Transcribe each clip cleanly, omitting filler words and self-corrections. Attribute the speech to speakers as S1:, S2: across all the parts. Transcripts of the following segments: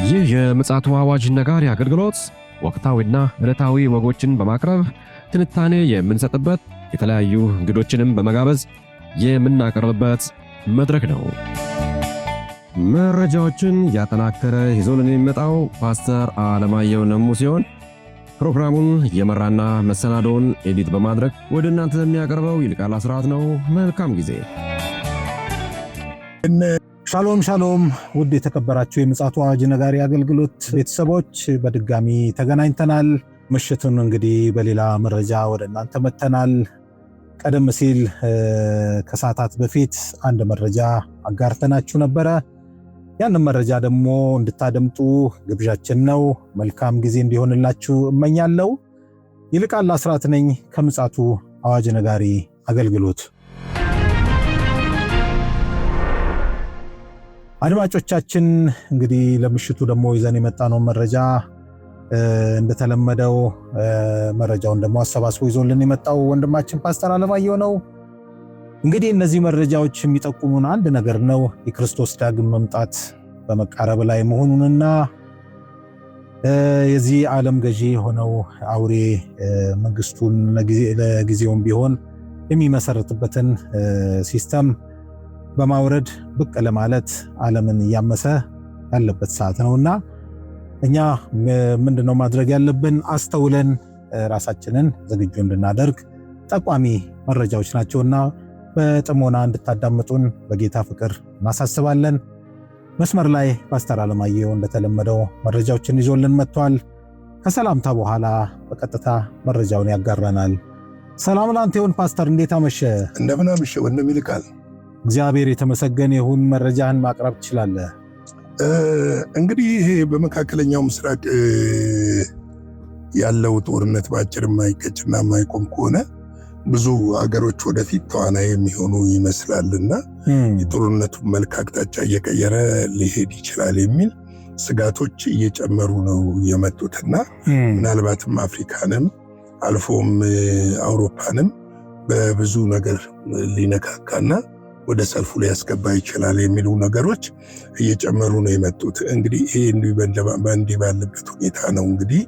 S1: ይህ የምፅዓቱ አዋጅ ነጋሪ አገልግሎት ወቅታዊና ዕለታዊ ወጎችን በማቅረብ ትንታኔ የምንሰጥበት የተለያዩ እንግዶችንም በመጋበዝ የምናቀርብበት መድረክ ነው። መረጃዎችን ያጠናከረ ይዞልን የሚመጣው ፓስተር አለማየሁ ነሙ ሲሆን ፕሮግራሙን የመራና መሰናዶውን ኤዲት በማድረግ ወደ እናንተ የሚያቀርበው ይልቃል አስራት ነው። መልካም ጊዜ።
S2: ሻሎም ሻሎም፣ ውድ የተከበራችሁ የምፅዓቱ አዋጅ ነጋሪ አገልግሎት ቤተሰቦች በድጋሚ ተገናኝተናል። ምሽቱን እንግዲህ በሌላ መረጃ ወደ እናንተ መተናል። ቀደም ሲል ከሰዓታት በፊት አንድ መረጃ አጋርተናችሁ ነበረ። ያንን መረጃ ደግሞ እንድታደምጡ ግብዣችን ነው። መልካም ጊዜ እንዲሆንላችሁ እመኛለሁ። ይልቃል አስራት ነኝ ከምፅዓቱ አዋጅ ነጋሪ አገልግሎት። አድማጮቻችን እንግዲህ ለምሽቱ ደግሞ ይዘን የመጣነው መረጃ እንደተለመደው መረጃውን ደግሞ አሰባስቦ ይዞልን የመጣው ወንድማችን ፓስተር አለማየሁ ነው። እንግዲህ እነዚህ መረጃዎች የሚጠቁሙን አንድ ነገር ነው። የክርስቶስ ዳግም መምጣት በመቃረብ ላይ መሆኑንና የዚህ ዓለም ገዢ የሆነው አውሬ መንግስቱን ለጊዜውም ቢሆን የሚመሰረትበትን ሲስተም በማውረድ ብቅ ለማለት ዓለምን እያመሰ ያለበት ሰዓት ነውና እኛ ምንድነው ማድረግ ያለብን? አስተውለን ራሳችንን ዝግጁ እንድናደርግ ጠቋሚ መረጃዎች ናቸውና በጥሞና እንድታዳምጡን በጌታ ፍቅር እናሳስባለን። መስመር ላይ ፓስተር አለማየሁ እንደተለመደው መረጃዎችን ይዞልን መጥቷል። ከሰላምታ በኋላ በቀጥታ መረጃውን ያጋራናል። ሰላም ላንተ ይሁን ፓስተር፣ እንዴት አመሸ?
S3: እንደምን አመሸ ወንድም ይልቃል።
S2: እግዚአብሔር የተመሰገነ ይሁን። መረጃህን ማቅረብ ትችላለህ።
S3: እንግዲህ ይሄ በመካከለኛው ምስራቅ ያለው ጦርነት በአጭር የማይቀጭና የማይቆም ከሆነ ብዙ ሀገሮች ወደፊት ተዋናይ የሚሆኑ ይመስላልና የጦርነቱ መልክ አቅጣጫ እየቀየረ ሊሄድ ይችላል የሚል ስጋቶች እየጨመሩ ነው የመጡትና ምናልባትም አፍሪካንም አልፎም አውሮፓንም በብዙ ነገር ሊነካካና ወደ ሰልፉ ሊያስገባ ይችላል የሚሉ ነገሮች እየጨመሩ ነው የመጡት። እንግዲህ ይሄ እንዲህ ባለበት ሁኔታ ነው እንግዲህ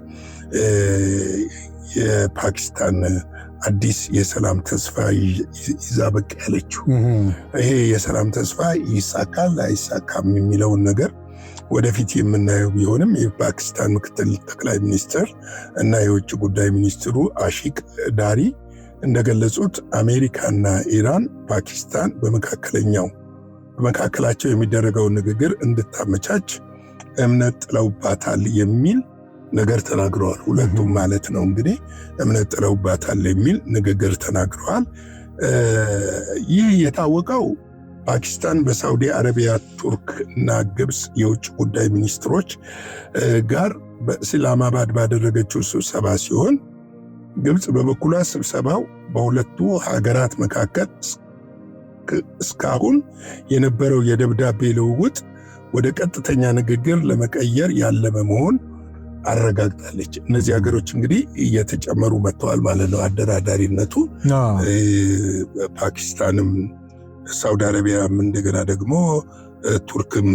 S3: የፓኪስታን አዲስ የሰላም ተስፋ ይዛ ብቅ ያለችው። ይሄ የሰላም ተስፋ ይሳካል አይሳካም የሚለውን ነገር ወደፊት የምናየው ቢሆንም የፓኪስታን ምክትል ጠቅላይ ሚኒስትር እና የውጭ ጉዳይ ሚኒስትሩ አሺቅ ዳሪ እንደገለጹት አሜሪካና ኢራን ፓኪስታን በመካከላቸው የሚደረገውን ንግግር እንድታመቻች እምነት ጥለውባታል የሚል ነገር ተናግረዋል። ሁለቱም ማለት ነው እንግዲህ እምነት ጥለውባታል የሚል ንግግር ተናግረዋል። ይህ የታወቀው ፓኪስታን በሳውዲ አረቢያ፣ ቱርክ እና ግብፅ የውጭ ጉዳይ ሚኒስትሮች ጋር በኢስላማባድ ባደረገችው ስብሰባ ሲሆን ግብፅ በበኩሏ ስብሰባው በሁለቱ ሀገራት መካከል እስካሁን የነበረው የደብዳቤ ልውውጥ ወደ ቀጥተኛ ንግግር ለመቀየር ያለመ መሆን አረጋግጣለች። እነዚህ ሀገሮች እንግዲህ እየተጨመሩ መጥተዋል ማለት ነው አደራዳሪነቱ። ፓኪስታንም፣ ሳውዲ አረቢያም እንደገና ደግሞ ቱርክም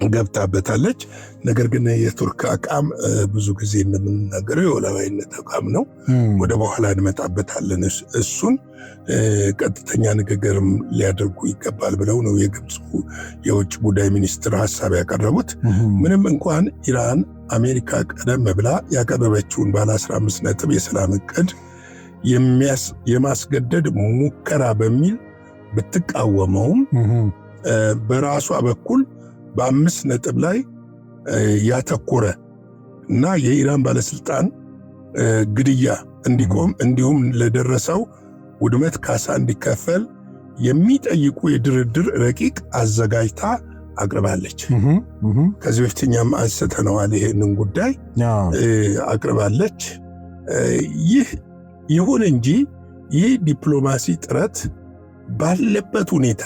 S3: ገብታበታለች። ነገር ግን የቱርክ አቋም ብዙ ጊዜ እንደምንናገረው የወላዋይነት አቋም ነው። ወደ በኋላ እንመጣበታለን። እሱን ቀጥተኛ ንግግርም ሊያደርጉ ይገባል ብለው ነው የግብፁ የውጭ ጉዳይ ሚኒስትር ሀሳብ ያቀረቡት። ምንም እንኳን ኢራን አሜሪካ ቀደም ብላ ያቀረበችውን ባለ 15 ነጥብ የሰላም እቅድ የማስገደድ ሙከራ በሚል ብትቃወመውም በራሷ በኩል በ5 ነጥብ ላይ ያተኮረ እና የኢራን ባለስልጣን ግድያ እንዲቆም እንዲሁም ለደረሰው ውድመት ካሳ እንዲከፈል የሚጠይቁ የድርድር ረቂቅ አዘጋጅታ አቅርባለች። ከዚህ በፊት እኛም አንስተነዋል። ይሄንን ጉዳይ አቅርባለች። ይሁን እንጂ ይህ ዲፕሎማሲ ጥረት ባለበት ሁኔታ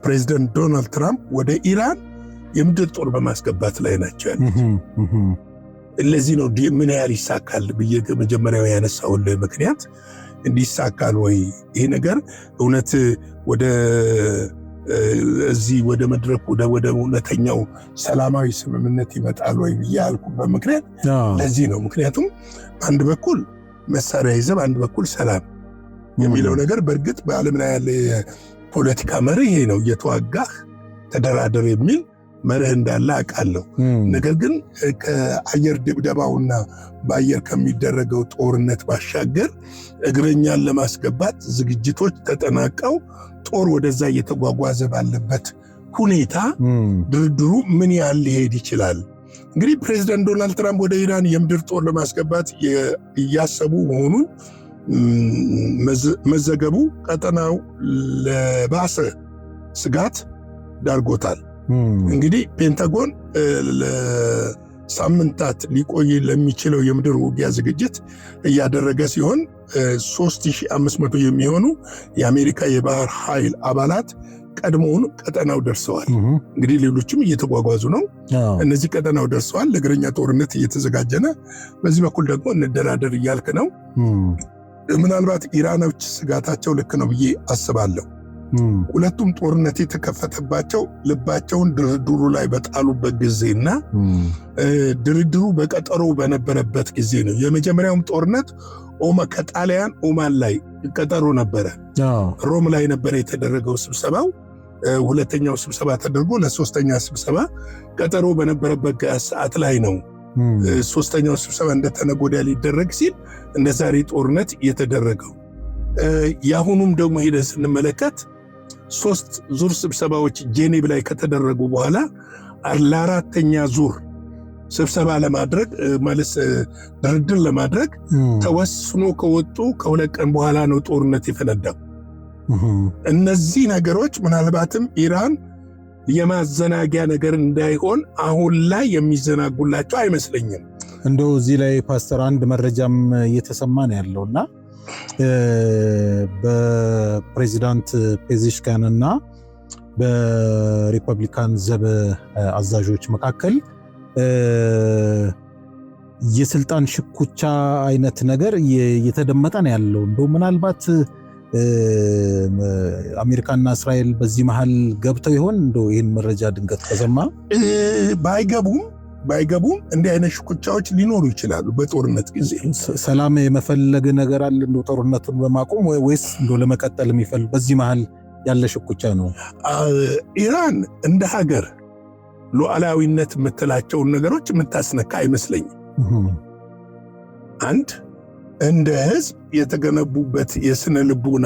S3: ፕሬዚደንት ዶናልድ ትራምፕ ወደ ኢራን የምድር ጦር በማስገባት ላይ ናቸው ያሉት። ለዚህ ነው ምን ያህል ይሳካል ብዬ መጀመሪያው ያነሳውልህ ምክንያት እንዲሳካል ወይ ይሄ ነገር እውነት ወደ እዚህ ወደ መድረኩ ወደ እውነተኛው ሰላማዊ ስምምነት ይመጣል ወይ ብዬ ያልኩበት ምክንያት ለዚህ ነው። ምክንያቱም አንድ በኩል መሳሪያ ይዘህ አንድ በኩል ሰላም የሚለው ነገር በእርግጥ በዓለም ላይ ያለ የፖለቲካ መርህ ይሄ ነው። እየተዋጋህ ተደራደር የሚል መርህ እንዳለ አውቃለሁ። ነገር ግን ከአየር ድብደባውና በአየር ከሚደረገው ጦርነት ባሻገር እግረኛን ለማስገባት ዝግጅቶች ተጠናቀው ጦር ወደዛ እየተጓጓዘ ባለበት ሁኔታ ድርድሩ ምን ያህል ሊሄድ ይችላል? እንግዲህ ፕሬዚዳንት ዶናልድ ትራምፕ ወደ ኢራን የምድር ጦር ለማስገባት እያሰቡ መሆኑን መዘገቡ ቀጠናው ለባሰ ስጋት ዳርጎታል። እንግዲህ ፔንታጎን ለሳምንታት ሊቆይ ለሚችለው የምድር ውጊያ ዝግጅት እያደረገ ሲሆን 3500 የሚሆኑ የአሜሪካ የባህር ኃይል አባላት ቀድሞውን ቀጠናው ደርሰዋል። እንግዲህ ሌሎችም እየተጓጓዙ ነው። እነዚህ ቀጠናው ደርሰዋል። ለእግረኛ ጦርነት እየተዘጋጀነ፣ በዚህ በኩል ደግሞ እንደራደር እያልክ ነው። ምናልባት ኢራኖች ስጋታቸው ልክ ነው ብዬ አስባለሁ። ሁለቱም ጦርነት የተከፈተባቸው ልባቸውን ድርድሩ ላይ በጣሉበት ጊዜና ድርድሩ በቀጠሮ በነበረበት ጊዜ ነው። የመጀመሪያውም ጦርነት ከጣሊያን ኦማን ላይ ቀጠሮ ነበረ። ሮም ላይ ነበረ የተደረገው ስብሰባው። ሁለተኛው ስብሰባ ተደርጎ ለሶስተኛ ስብሰባ ቀጠሮ በነበረበት ሰዓት ላይ ነው ሶስተኛው ስብሰባ እንደተነጎዳ ሊደረግ ሲል እንደ ዛሬ ጦርነት የተደረገው። የአሁኑም ደግሞ ሄደን ስንመለከት 3 ዙር ስብሰባዎች ጄኔቭ ላይ ከተደረጉ በኋላ ለአራተኛ ዙር ስብሰባ ለማድረግ ማለት ድርድር ለማድረግ ተወስኖ ከወጡ ከ2 ቀን በኋላ ነው ጦርነት የፈነዳው። እነዚህ ነገሮች ምናልባትም ኢራን የማዘናጊያ ነገር እንዳይሆን አሁን ላይ የሚዘናጉላቸው አይመስለኝም።
S2: እንደው እዚህ ላይ ፓስተር አንድ መረጃም እየተሰማ ነው ያለውና በፕሬዚዳንት ፔዜሽኪያን እና በሪፐብሊካን ዘብ አዛዦች መካከል የስልጣን ሽኩቻ አይነት ነገር እየተደመጠ ነው ያለው። እንደው ምናልባት አሜሪካና እስራኤል በዚህ መሃል ገብተው ይሆን? እንደው ይህን መረጃ ድንገት ከሰማ ባይገቡም እንዲህ አይነት ሽኩቻዎች ሊኖሩ ይችላሉ። በጦርነት ጊዜ ሰላም የመፈለግ ነገር አለ እንደው ጦርነቱን በማቆም ወይስ እንደው ለመቀጠል የሚፈልግ በዚህ መሃል ያለ ሽኩቻ ነው?
S3: ኢራን እንደ ሀገር ሉዓላዊነት የምትላቸውን ነገሮች የምታስነካ አይመስለኝም። አንድ እንደ ህዝብ የተገነቡበት የስነ ልቡና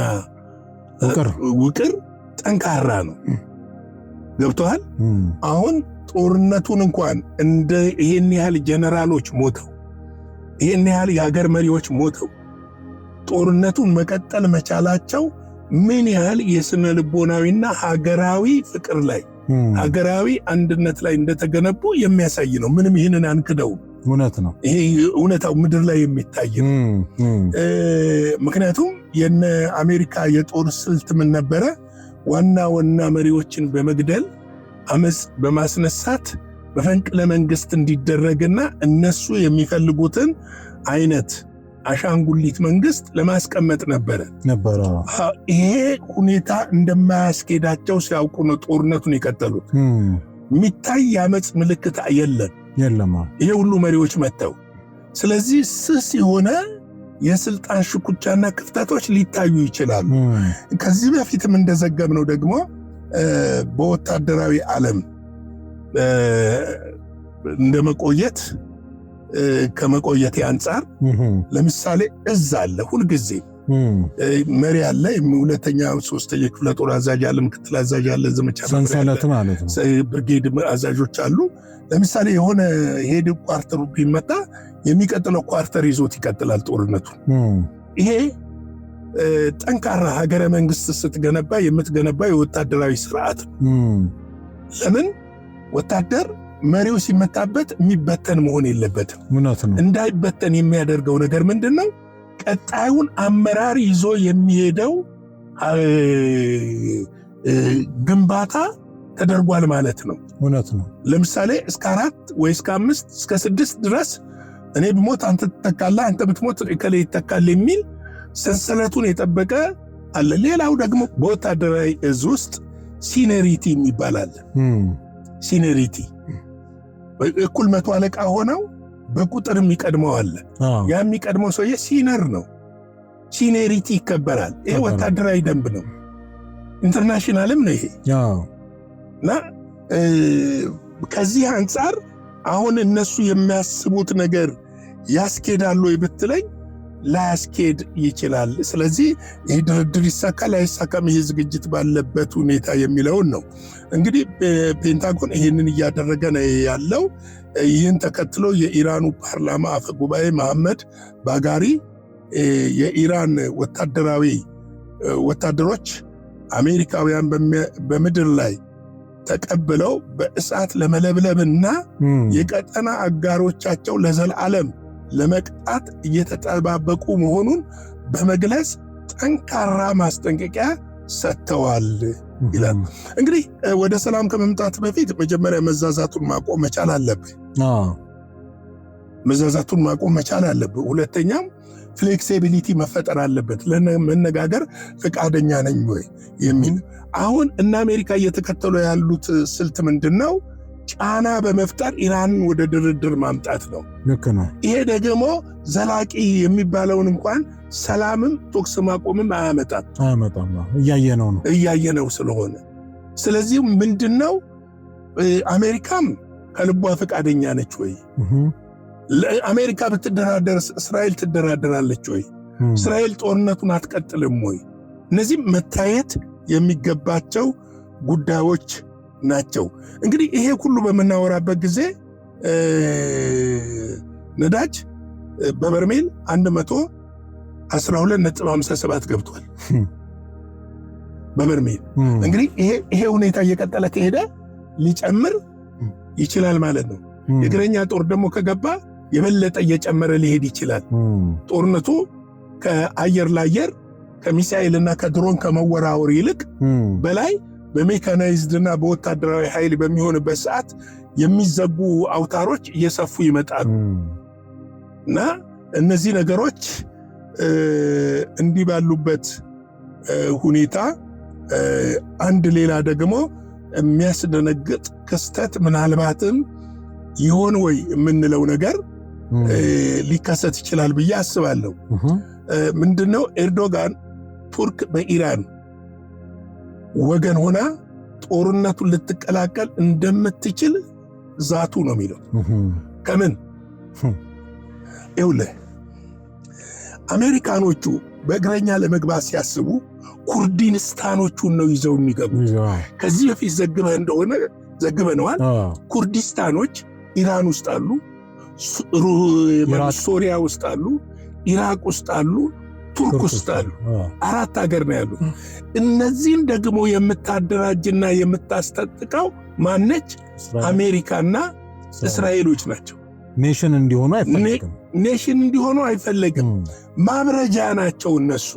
S3: ውቅር ጠንካራ ነው። ገብቶሃል? አሁን ጦርነቱን እንኳን እንደ ይሄን ያህል ጀነራሎች ሞተው ይሄን ያህል የሀገር መሪዎች ሞተው ጦርነቱን መቀጠል መቻላቸው ምን ያህል የስነ ልቦናዊና ሀገራዊ ፍቅር ላይ ሀገራዊ አንድነት ላይ እንደተገነቡ የሚያሳይ ነው። ምንም ይህንን አንክደው።
S2: እውነት ነው።
S3: ይሄ እውነታው ምድር ላይ የሚታይ ነው። ምክንያቱም የነ አሜሪካ የጦር ስልት ምን ነበረ? ዋና መሪዎችን በመግደል አመፅ በማስነሳት መፈንቅለ መንግስት እንዲደረግና እነሱ የሚፈልጉትን አይነት አሻንጉሊት መንግስት ለማስቀመጥ ነበረ። ይሄ ሁኔታ እንደማያስኬዳቸው ሲያውቁ ነው ጦርነቱን የቀጠሉት። የሚታይ የአመፅ ምልክት የለም። ይሄ ሁሉ መሪዎች መጥተው፣ ስለዚህ ስስ የሆነ የስልጣን ሽኩቻና ክፍተቶች ሊታዩ ይችላሉ። ከዚህ በፊትም እንደዘገብነው ደግሞ በወታደራዊ ዓለም እንደመቆየት ከመቆየት አንጻር ለምሳሌ እዝ አለ፣ ሁልጊዜ መሪ አለ፣ ሁለተኛ ሶስተኛ ክፍለ ጦር አዛዥ አለ፣ ምክትል አዛዥ አለ፣ ዘመቻ
S2: ሰንሰለት ማለት ነው፣
S3: ብርጌድ አዛዦች አሉ። ለምሳሌ የሆነ ሄድ ኳርተሩ ቢመጣ የሚቀጥለው ኳርተር ይዞት ይቀጥላል ጦርነቱ። ይሄ ጠንካራ ሀገረ መንግስት ስትገነባ የምትገነባ የወታደራዊ ስርዓት ነው። ለምን ወታደር መሪው ሲመታበት የሚበተን መሆን የለበትም። እንዳይበተን የሚያደርገው ነገር ምንድነው? ቀጣዩን አመራር ይዞ የሚሄደው ግንባታ ተደርጓል ማለት ነው።
S2: እውነት ነው።
S3: ለምሳሌ እስከ 4 ወይ እስከ 5 እስከ 6 ድረስ እኔ ብሞት አንተ ትተካለህ፣ አንተ ብትሞት እከሌ ይተካል የሚል ሰንሰለቱን የጠበቀ አለ። ሌላው ደግሞ በወታደራዊ እዝ ውስጥ ሲኒሪቲ የሚባል አለ። ሲኒሪቲ እኩል 100 አለቃ ሆነው በቁጥር የሚቀድመው አለ። ያ የሚቀድመው ሰውዬ ሲነር ነው። ሲኒሪቲ ይከበራል። ይሄ ወታደራዊ ደንብ ነው፣ ኢንተርናሽናልም ነው ይሄ እና ከዚህ አንጻር አሁን እነሱ የሚያስቡት ነገር ያስኬዳሉ ብትለኝ ላያስኬድ ይችላል። ስለዚህ ይህ ድርድር ይሳካል አይሳካም፣ ይህ ዝግጅት ባለበት ሁኔታ የሚለውን ነው። እንግዲህ ፔንታጎን ይህንን እያደረገ ነው ያለው። ይህን ተከትሎ የኢራኑ ፓርላማ አፈ ጉባኤ መሐመድ ባጋሪ የኢራን ወታደሮች አሜሪካውያን በምድር ላይ ተቀብለው በእሳት ለመለብለብና የቀጠና አጋሮቻቸው ለዘላለም ለመቅጣት እየተጠባበቁ መሆኑን በመግለጽ ጠንካራ ማስጠንቀቂያ ሰጥተዋል ይላል። እንግዲህ ወደ ሰላም ከመምጣት በፊት መጀመሪያ መዛዛቱን ማቆም መቻል አለብህ። መዛዛቱን ማቆም መቻል አለብህ። ሁለተኛም ፍሌክሲቢሊቲ መፈጠር አለበት። ለመነጋገር ፈቃደኛ ነኝ ወይ የሚል አሁን እና አሜሪካ እየተከተሉ ያሉት ስልት ምንድነው? ጫና በመፍጠር ኢራንን ወደ ድርድር ማምጣት ነው።
S2: ልክ ነው።
S3: ይሄ ደግሞ ዘላቂ የሚባለውን እንኳን ሰላምም ቶክስ ማቆምም አያመጣም። እያየነው ስለሆነ ስለዚህ ምንድነው አሜሪካም ከልቧ ፈቃደኛ ነች ወይ? አሜሪካ ብትደራደር እስራኤል ትደራደራለች ወይ? እስራኤል ጦርነቱን አትቀጥልም ወይ? እነዚህ መታየት የሚገባቸው ጉዳዮች ናቸው። እንግዲህ ይሄ ሁሉ በመናወራበት ጊዜ ነዳጅ በበርሜል 112.57 ገብቷል በበርሜል። እንግዲህ ይሄ ሁኔታ እየቀጠለ ከሄደ ሊጨምር ይችላል ማለት ነው። የእግረኛ ጦር ደግሞ ከገባ የበለጠ እየጨመረ ሊሄድ ይችላል። ጦርነቱ ከአየር ለአየር ከሚሳኤልና ከድሮን ከመወራወር ይልቅ በላይ በሜካናይዝድና በወታደራዊ ኃይል በሚሆንበት ሰዓት የሚዘጉ አውታሮች እየሰፉ ይመጣሉ እና እነዚህ ነገሮች እንዲህ ባሉበት ሁኔታ አንድ ሌላ ደግሞ የሚያስደነግጥ ክስተት ምናልባትም ይሆን ወይ የምንለው ነገር ሊከሰት ይችላል ብዬ አስባለሁ። ምንድነው? ኤርዶጋን ቱርክ በኢራን ወገን ሆና ጦርነቱን ልትቀላቀል እንደምትችል ዛቱ ነው የሚለው። ከምን ይውለ አሜሪካኖቹ በእግረኛ ለመግባት ሲያስቡ ኩርዲስታኖቹን ነው ይዘው የሚገቡ። ከዚህ በፊት ዘግበነዋል። ኩርዲስታኖች ኢራን ውስጥ አሉ፣ ሶሪያ ውስጥ አሉ፣ ኢራቅ ውስጥ አሉ፣ ቱርክ ውስጥ አሉ። 4 ሀገር ነው ያሉት። እነዚህን ደግሞ የምታደራጅና የምታስታጥቀው ማነች? አሜሪካና እስራኤሎች ናቸው።
S2: ኔሽን እንዲሆኑ አይፈለግም። ማብረጃ ናቸው እነሱ።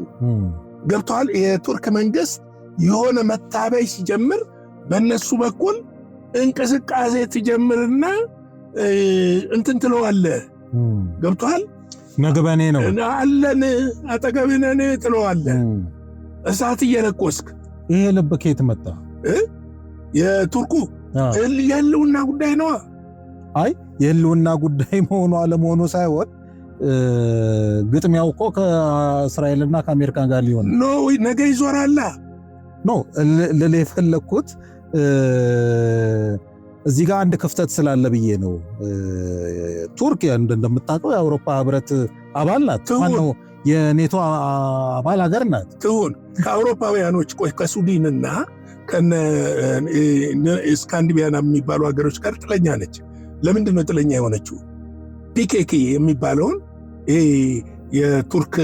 S2: ገብተዋል። የቱርክ መንግስት የሆነ መታበይ ሲጀምር በእነሱ በኩል እንቅስቃሴ ትጀምርና እንትን ትለዋለ። ገብተዋል። ነግበኔ ነው
S3: አለን አጠገብነን ትለዋለ እሳት እየለኮስክ።
S2: ይሄ ልብ ከየት መጣ?
S3: የቱርኩ የህልውና ጉዳይ ነዋ።
S2: አይ የህልውና ጉዳይ መሆኑ አለመሆኑ ሳይሆን ግጥሚያው እኮ ከእስራኤልና ከአሜሪካ ጋር ሊሆን
S3: ነው። ነገ ይዞራላ
S2: ነው ልል የፈለግኩት እዚህ ጋር አንድ ክፍተት ስላለ ብዬ ነው። ቱርክ እንደምታውቀው የአውሮፓ ህብረት አባል ናት። ማነው የኔቶ አባል ሀገር ናት።
S3: ትሁን ከአውሮፓውያኖች ከሱዲንና ከስካንዲቪያና የሚባሉ ሀገሮች ጋር ጥለኛ ነች። ለምንድን ነው ጥለኛ የሆነችው? ፒኬኬ የሚባለውን ይሄ የቱርክ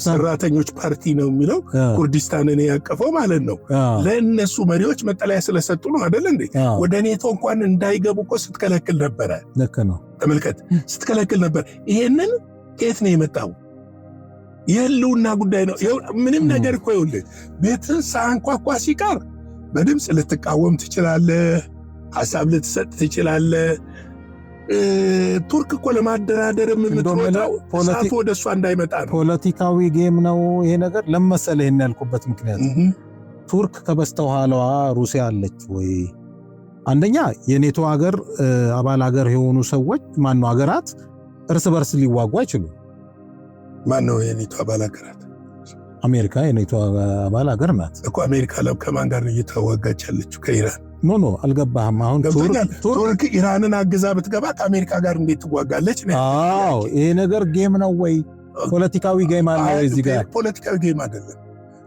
S3: ሰራተኞች ፓርቲ ነው የሚለው ኩርዲስታንን ያቀፈው ማለት ነው። ለእነሱ መሪዎች መጠለያ ስለሰጡ ነው አይደል እንዴ? ወደ ኔቶ እንኳን እንዳይገቡ እኮ ስትከለክል ነበረ።
S2: ልክ ነው።
S3: ተመልከት፣ ስትከለክል ነበር። ይሄንን ከየት ነው የመጣው? የህልውና ጉዳይ ነው። ምንም ነገር እኮ ይኸውልህ፣ ቤትን ሳንኳኳ ሲቀር በድምፅ ልትቃወም ትችላለህ፣ ሐሳብ ልትሰጥ ትችላለህ። ቱርክ እኮ ለማደራደር የምትወጣው እሳቱ ወደ እሷ እንዳይመጣ ነው።
S2: ፖለቲካዊ ጌም ነው ይሄ ነገር። ለመሰለ ይሄን ያልኩበት ምክንያት ቱርክ ከበስተኋላዋ ሩሲያ አለች ወይ? አንደኛ የኔቶ ሀገር አባል ሀገር የሆኑ ሰዎች ማነው ሀገራት እርስ በርስ ሊዋጉ አይችሉም።
S3: ማነው የኔቶ አባል ሀገራት?
S2: አሜሪካ የኔቶ አባል ሀገር ናት
S3: እኮ። አሜሪካ ከማን ጋር እየተዋጋች ያለችው? ከኢራን።
S2: ኖ አልገባህም። አሁን
S3: ቱርክ ኢራንን አግዛ ብትገባ ከአሜሪካ ጋር እንዴት ትዋጋለች?
S2: አዎ ይሄ ነገር ጌም ነው ወይ ፖለቲካዊ ጌም አለ ወይ? እዚህ ጋር
S3: ፖለቲካዊ ጌም አይደለም።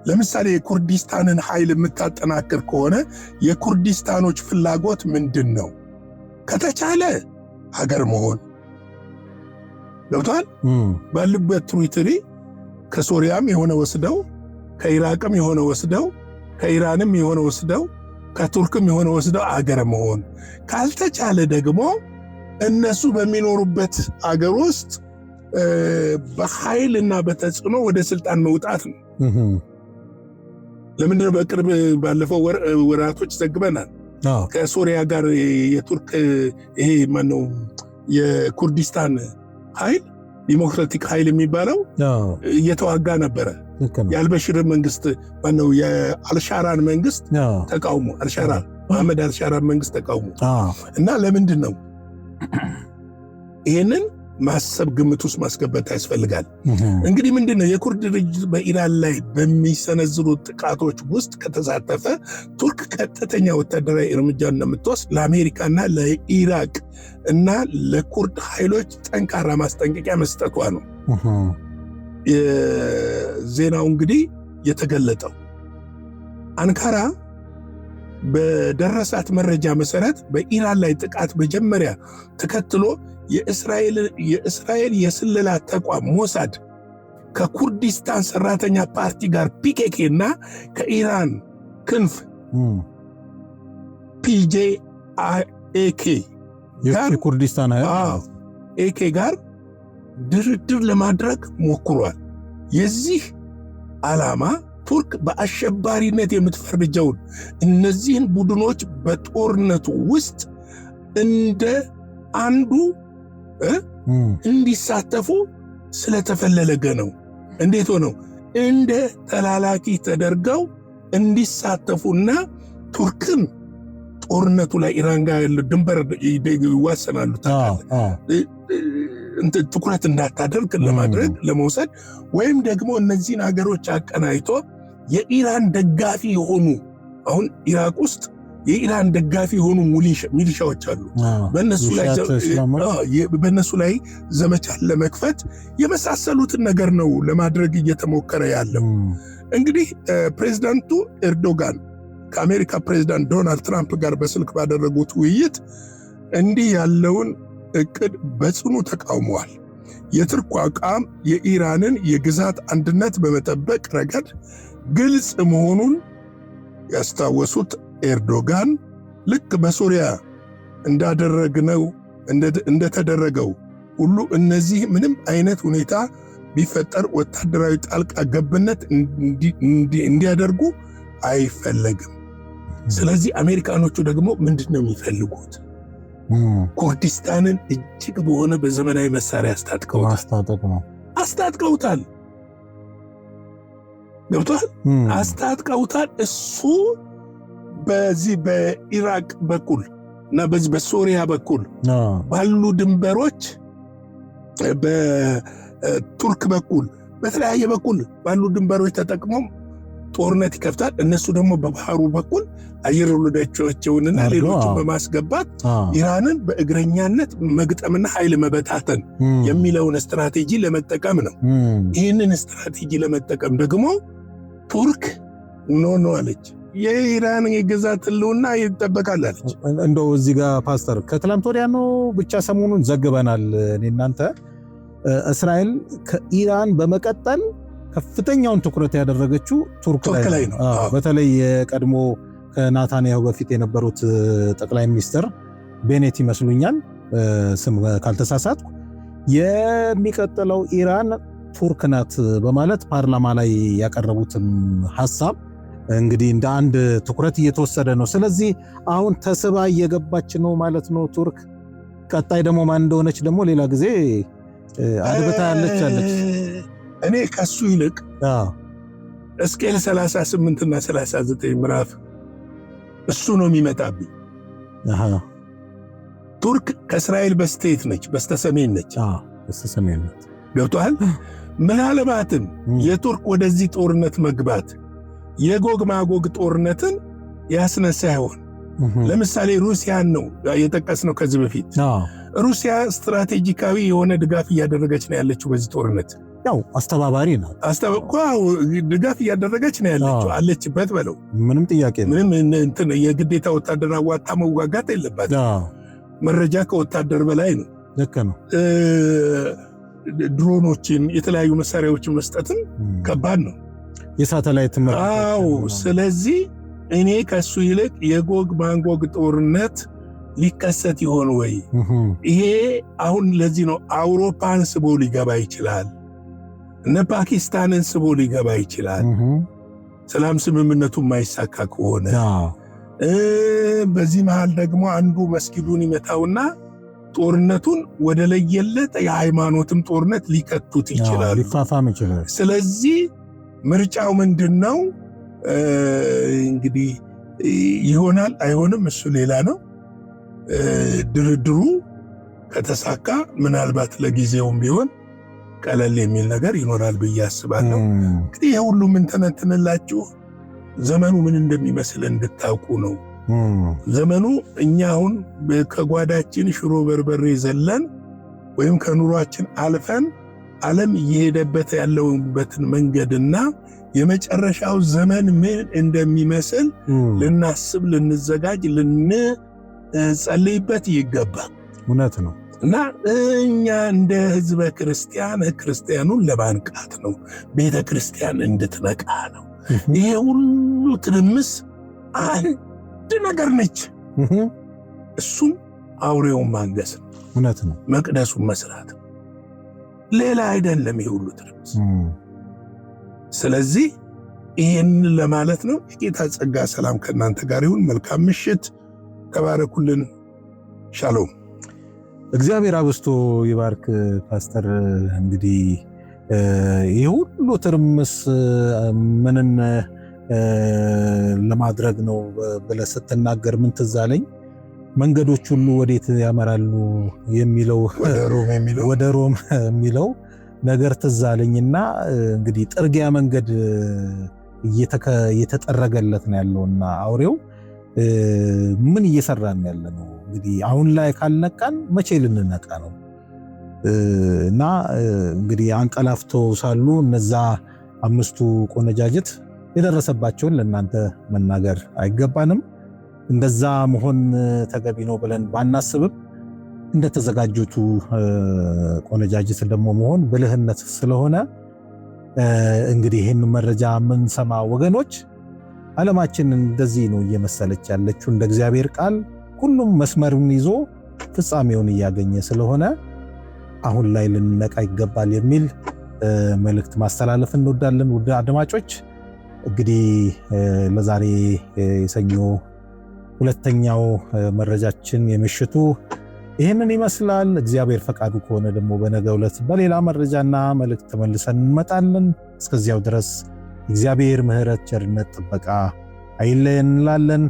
S3: ለምሳሌ የኩርዲስታንን ኃይል የምታጠናክር ከሆነ የኩርዲስታኖች ፍላጎት ምንድን ነው? ከተቻለ ሀገር መሆን ገብቷል። ባሉበት ትሪቶሪ ከሶሪያም የሆነ ወስደው፣ ከኢራቅም የሆነ ወስደው፣ ከኢራንም የሆነ ወስደው፣ ከቱርክም የሆነ ወስደው አገር መሆን ካልተቻለ ደግሞ እነሱ በሚኖሩበት አገር ውስጥ በኃይልና በተጽዕኖ ወደ ስልጣን መውጣት ነው። ለምንድነው በቅርብ ባለፈው ወራቶች ዘግበናል። ከሶሪያ ጋር የቱርክ ይሄ ማነው የኩርዲስታን ኃይል ዲሞክራቲክ ኃይል የሚባለው እየተዋጋ ነበረ። የአልበሽር መንግስት ማነው የአልሻራን መንግስት ተቃውሞ መሐመድ አልሻራን መንግስት ተቃውሞ እና ለምንድን ነው ይሄንን ማሰብ ግምት ውስጥ ማስገባት ያስፈልጋል። እንግዲህ ምንድነው የኩርድ ድርጅት በኢራን ላይ በሚሰነዝሩ ጥቃቶች ውስጥ ከተሳተፈ ቱርክ ቀጥተኛ ወታደራዊ እርምጃ እንደምትወስድ ለአሜሪካና ለኢራቅ እና ለኩርድ ኃይሎች ጠንካራ ማስጠንቀቂያ መስጠቷ ነው ዜናው እንግዲህ የተገለጠው። አንካራ በደረሳት መረጃ መሰረት በኢራን ላይ ጥቃት መጀመሪያ ተከትሎ የእስራኤል የስለላ ተቋም ሞሳድ ከኩርዲስታን ሰራተኛ ፓርቲ ጋር ፒኬኬ እና ከኢራን ክንፍ ፒጄኤኬ
S2: ኩርዲስታን
S3: ኤኬ ጋር ድርድር ለማድረግ ሞክሯል። የዚህ ዓላማ ቱርክ በአሸባሪነት የምትፈርጀውን እነዚህን ቡድኖች በጦርነቱ ውስጥ እንደ አንዱ እንዲሳተፉ ስለተፈለገ ነው። እንዴት ሆነው እንደ ተላላኪ ተደርገው እንዲሳተፉና ቱርክን ጦርነቱ ላይ ኢራን ጋር ያለው ድንበር ይዋሰናሉ ትኩረት እንዳታደርግ ለማድረግ ለመውሰድ ወይም ደግሞ እነዚህን ሀገሮች አቀናይቶ የኢራን ደጋፊ የሆኑ አሁን ኢራቅ ውስጥ የኢራን ደጋፊ የሆኑ ሚሊሻዎች አሉ። በእነሱ ላይ ዘመቻ ለመክፈት የመሳሰሉትን ነገር ነው ለማድረግ እየተሞከረ ያለው። እንግዲህ ፕሬዝዳንቱ ኤርዶጋን ከአሜሪካ ፕሬዝዳንት ዶናልድ ትራምፕ ጋር በስልክ ባደረጉት ውይይት እንዲህ ያለውን እቅድ በጽኑ ተቃውመዋል። የቱርክ አቋም የኢራንን የግዛት አንድነት በመጠበቅ ረገድ ግልጽ መሆኑን ያስታወሱት ኤርዶጋን ልክ በሶሪያ እንደተደረገው ሁሉ እነዚህ ምንም አይነት ሁኔታ ቢፈጠር ወታደራዊ ጣልቃ ገብነት እንዲያደርጉ አይፈለግም። ስለዚህ አሜሪካኖቹ ደግሞ ምንድነው የሚፈልጉት? ኩርዲስታንን እጅግ በሆነ በዘመናዊ መሳሪያ አስታጥቀውታል። ገብቷል? አስታጥቀውታል። እሱ በዚህ በኢራቅ በኩል እና በዚህ በሶሪያ በኩል ባሉ ድንበሮች በቱርክ በኩል በተለያየ በኩል ባሉ ድንበሮች ተጠቅመው ጦርነት ይከፍታል። እነሱ ደግሞ በባህሩ በኩል አየር ወለዶቻቸውንና ሌሎችን በማስገባት ኢራንን በእግረኛነት መግጠምና ኃይል መበታተን የሚለውን ስትራቴጂ ለመጠቀም ነው። ይህንን ስትራቴጂ ለመጠቀም ደግሞ ቱርክ ኖ አለች። የኢራን የግዛት ህልውና ይጠበቃል አለች።
S2: እንደው እዚህ ጋር ፓስተር ከትላንት ወዲያ ነው ብቻ ሰሞኑን ዘግበናል እኔ እናንተ እስራኤል ከኢራን በመቀጠል ከፍተኛውን ትኩረት ያደረገችው ቱርክ ላይ ነው። በተለይ የቀድሞ ከናታንያሁ በፊት የነበሩት ጠቅላይ ሚኒስትር ቤኔት ይመስሉኛል ስም ካልተሳሳትኩ የሚቀጥለው ኢራን ቱርክ ናት በማለት ፓርላማ ላይ ያቀረቡትን ሐሳብ እንግዲህ እንደ አንድ ትኩረት እየተወሰደ ነው። ስለዚህ አሁን ተስባ እየገባች ነው ማለት ነው ቱርክ። ቀጣይ ደግሞ ማን እንደሆነች ደግሞ ሌላ ጊዜ አድብታ ያለች።
S3: እኔ ከሱ ይልቅ ሕዝቅኤል 38 እና 39 ምዕራፍ እሱ ነው የሚመጣብኝ። ቱርክ ከእስራኤል በስተየት ነች? በስተሰሜን ነች።
S2: በስተሰሜን ነች።
S3: ገብቶሃል? ምናልባትም የቱርክ ወደዚህ ጦርነት መግባት የጎግ ማጎግ ጦርነትን ያስነሳ ይሆን? ለምሳሌ ሩሲያን ነው የጠቀስነው ከዚህ በፊት። ሩሲያ ስትራቴጂካዊ የሆነ ድጋፍ እያደረገች ነው ያለችው በዚህ ጦርነት።
S2: ያው አስተባባሪ ናት።
S3: ድጋፍ እያደረገች ነው ያለችው፣ አለችበት በለው።
S2: ምንም ጥያቄ ነው።
S3: ምንም የግዴታ ወታደር አዋጣ መዋጋት የለባት። መረጃ ከወታደር በላይ ነው።
S2: ልክ ነው።
S3: ድሮኖችን፣ የተለያዩ መሳሪያዎችን መስጠትም ከባድ ነው።
S2: የሳተላይት
S3: ስለዚህ እኔ ከሱ ይልቅ የጎግ ማጎግ ጦርነት ሊከሰት ይሆን ወይ? ይሄ አሁን ለዚህ ነው አውሮፓን ስቦ ሊገባ ይችላል፣ እነ ፓኪስታንን ስቦ ሊገባ ይችላል። ሰላም ስምምነቱ የማይሳካ ከሆነ በዚህ መሃል ደግሞ አንዱ መስጊዱን ይመታውና ጦርነቱን ወደ ለየለት የሃይማኖትም ጦርነት ሊከቱት ይችላሉ፣
S2: ሊፋፋም ይችላል።
S3: ስለዚህ ምርጫው ምንድነው? እንግዲህ ይሆናል አይሆንም እሱ ሌላ ነው። ድርድሩ ከተሳካ ምናልባት ለጊዜውም ቢሆን ቀለል የሚል ነገር ይኖራል ብዬ አስባለሁ። እንግዲህ የሁሉ ምን ተነትንላችሁ ዘመኑ ምን እንደሚመስል እንድታውቁ ነው። ዘመኑ እኛ አሁን ከጓዳችን ሽሮ በርበሬ ዘለን ወይም ከኑሯችን አልፈን ዓለም እየሄደበት ያለውበትን መንገድና የመጨረሻው ዘመን ምን እንደሚመስል ልናስብ፣ ልንዘጋጅ፣ ልንጸልይበት ይገባል።
S2: እውነት ነው።
S3: እና እኛ እንደ ሕዝበ ክርስቲያኑን ለማንቃት ነው፣ ቤተ ክርስቲያን እንድትነቃ ነው። ይሄ ሁሉ ትርምስ አንድ ነገር ነች፣ እሱም አውሬውን ማንገስ ነው።
S2: እውነት ነው።
S3: መቅደሱን መስራት ነው፣ ሌላ አይደለም ይሄ ሁሉ ትርምስ። ስለዚህ ይህን ለማለት ነው። የጌታ ጸጋ ሰላም ከእናንተ ጋር ይሁን። መልካም ምሽት፣ ተባረኩልን። ሻሎም።
S2: እግዚአብሔር አብስቶ ይባርክ። ፓስተር እንግዲህ ይህ ሁሉ ትርምስ ምንን ለማድረግ ነው ብለህ ስትናገር ምን ትዝ አለኝ? መንገዶች ሁሉ ወዴት ያመራሉ የሚለው ወደ ሮም የሚለው ነገር ትዝ አለኝና እንግዲህ ጥርጊያ መንገድ እየተጠረገለት ነው ያለውና አውሬው ምን እየሰራን ያለ ነው? እንግዲህ አሁን ላይ ካልነቃን መቼ ልንነቃ ነው? እና እንግዲህ አንቀላፍተው ሳሉ እነዛ 5ቱ ቆነጃጅት የደረሰባቸውን ለእናንተ መናገር አይገባንም። እንደዛ መሆን ተገቢ ነው ብለን ባናስብም እንደተዘጋጁቱ ቆነጃጅት ደግሞ መሆን ብልህነት ስለሆነ እንግዲህ ይህን መረጃ የምንሰማ ወገኖች ዓለማችን እንደዚህ ነው እየመሰለች ያለችው። እንደ እግዚአብሔር ቃል ሁሉም መስመሩን ይዞ ፍጻሜውን እያገኘ ስለሆነ አሁን ላይ ልንነቃ ይገባል የሚል መልእክት ማስተላለፍ እንወዳለን። ውድ አድማጮች እንግዲህ ለዛሬ የሰኞ ሁለተኛው መረጃችን የምሽቱ ይህንን ይመስላል። እግዚአብሔር ፈቃዱ ከሆነ ደግሞ በነገው ዕለት በሌላ መረጃና መልእክት ተመልሰን እንመጣለን። እስከዚያው ድረስ እግዚአብሔር ምሕረት፣ ቸርነት፣ ጥበቃ አይለየን እንላለን።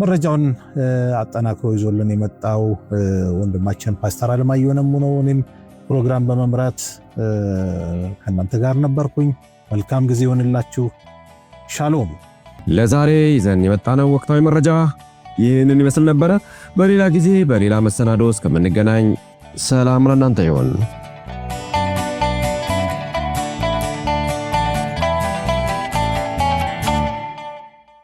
S2: መረጃውን አጠናክሮ ይዞልን የመጣው ወንድማችን ፓስተር አለማየሁ ነው። እኔም ፕሮግራም በመምራት ከእናንተ ጋር ነበርኩኝ። መልካም ጊዜ ይሆንላችሁ። ሻሎም።
S1: ለዛሬ ይዘን የመጣነው ወቅታዊ መረጃ ይህንን ይመስል ነበረ። በሌላ ጊዜ በሌላ መሰናዶ እስከምንገናኝ ሰላም ለእናንተ ይሁን።